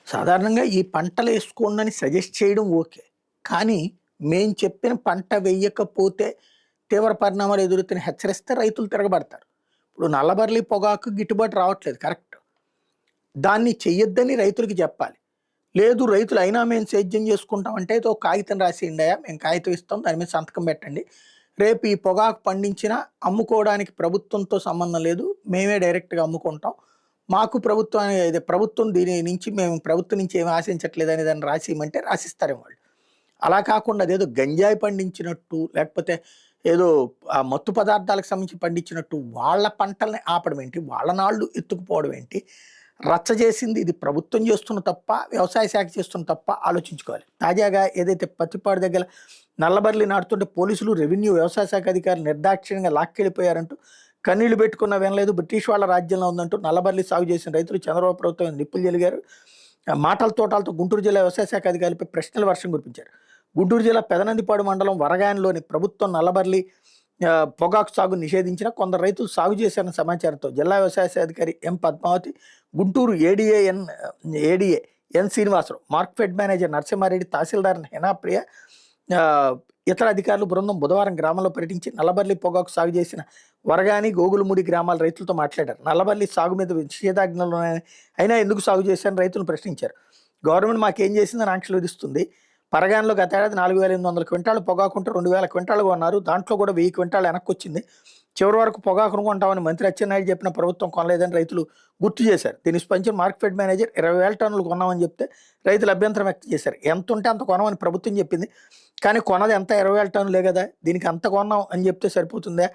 సాధారణంగా ఈ పంటలేసుకోండని సజెస్ట్ చేయడం ఓకే. కానీ, మేము చెప్పిన పంట వెయ్యకపోతే తీవ్ర పరిణామాలు ఎదురుతాయని హెచ్చరిస్తే రైతులు తిరగబడతారు. ఇప్పుడు నల్లబర్లి పొగాకు గిట్టుబాటు రావట్లేదు కరెక్ట్. దాన్ని చెయ్యొద్దని రైతులకి జెప్పాలి. లేదు రైతులు అయినా మేము సేద్యం చేసుకుంటామంటే అయితే ఒక కాగితం రాసేయండయ్యా మేము కాగితం ఇస్తాం దాని మీద సంతకం పెట్టండి. రేపు ఈ పొగాకు పండించినా అమ్ముకోవడానికి ప్రభుత్వంతో సంబంధం లేదు. మేమే డైరెక్ట్‌గా అమ్ముకుంటాం. మాకు ప్రభుత్వం దీని నుంచి మేము ప్రభుత్వం నుంచి ఏమి ఆశించట్లేదని దాన్ని రాసియమంటే రాసిస్తారేమో వాళ్ళు. అలా కాకుండా అదేదో గంజాయి పండించినట్టు, లేకపోతే ఏదో మత్తు పదార్థాలకు సంబంధించి పండించినట్టు వాళ్ళ పంటల్ని ఆపడం ఏంటి? వాళ్ళ నాళ్ళు ఎత్తుకుపోవడం ఏంటి? రచ్చ చేసింది ఇది ప్రభుత్వం చేస్తున్న తప్ప, వ్యవసాయ శాఖ చేస్తున్న తప్ప ఆలోచించుకోవాలి. తాజాగా ఏదైతే పత్తిపాడు దగ్గర నల్లబర్లి నాటుతుంటే పోలీసులు, రెవెన్యూ, వ్యవసాయ శాఖ అధికారులు నిర్దాక్షిణ్యంగా లాక్కెళ్ళిపోయారంటూ కన్నీళ్లు పెట్టుకున్న వినలేదు, బ్రిటిష్ వాళ్ళ రాజ్యంలో ఉందంటూ నల్లబర్లి సాగు చేసిన రైతులు చంద్రబాబు ప్రభుత్వం నిప్పులు జరిగారు. మాటల తోటాలతో గుంటూరు జిల్లా వ్యవసాయ శాఖ అధికారులపై ప్రశ్నల వర్షం కురిపించారు. గుంటూరు జిల్లా పెదనందిపాడు మండలం వరగాయన్లోని ప్రభుత్వం నల్లబర్లి పొగాకు సాగు నిషేధించిన కొందరు రైతులు సాగు చేశారన్న సమాచారంతో జిల్లా వ్యవసాయ అధికారి ఎం పద్మావతి, గుంటూరు ఏడీఏ ఎన్ శ్రీనివాసరావు, మార్కెట్ మేనేజర్ నరసింహారెడ్డి, తహసీల్దార్ హెనాప్రియ, ఇతర అధికారులు బృందం బుధవారం గ్రామంలో పర్యటించి నల్లబర్లి పొగాకు సాగు చేసిన వరగాని, గోగులముడి గ్రామాల రైతులతో మాట్లాడారు. నల్లబర్లి సాగు మీద నిషేధాజ్ఞలు అయినా ఎందుకు సాగు చేశారని రైతులను ప్రశ్నించారు. గవర్నమెంట్ మాకేం చేసిందని ఆంక్షలు విధిస్తుంది. పరగాన్లో గత ఏడాది 4,800 క్వింటాలు పొగాకుంటే 2,000 క్వింటాలు కొన్నారు. దాంట్లో కూడా 1000 క్వింటాలు వెనక్కి వచ్చింది. చివరి వరకు పొగాకును కొంటామని మంత్రి అచ్చెన్నాయుడు చెప్పిన ప్రభుత్వం కొనలేదని రైతులు గుర్తు చేశారు. దీనికి స్పందించిన మార్కెట్ మేనేజర్ 20,000 టన్నులు కొన్నామని చెప్తే రైతులు అభ్యంతరం వ్యక్తం చేశారు. ఎంత ఉంటే అంత కొనమని ప్రభుత్వం చెప్పింది, కానీ కొన్నది ఎంత 20,000 టన్నులే కదా, దీనికి అంత కొన్నాం అని చెప్తే సరిపోతుందా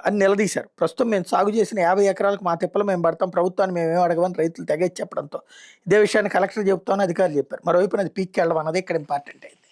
అని నిలదీశారు. ప్రస్తుతం మేము సాగు చేసిన 50 ఎకరాలకు మా తిప్పలు మేము పడతాం, ప్రభుత్వాన్ని మేమేం అడగమని రైతులు తెగేసి చెప్పడంతో ఇదే విషయాన్ని కలెక్టర్ చెబుతామని అధికారులు చెప్పారు. మరోవైపు అది పీక్కి వెళ్ళడం అన్నది ఇక్కడ ఇంపార్టెంట్ అయింది.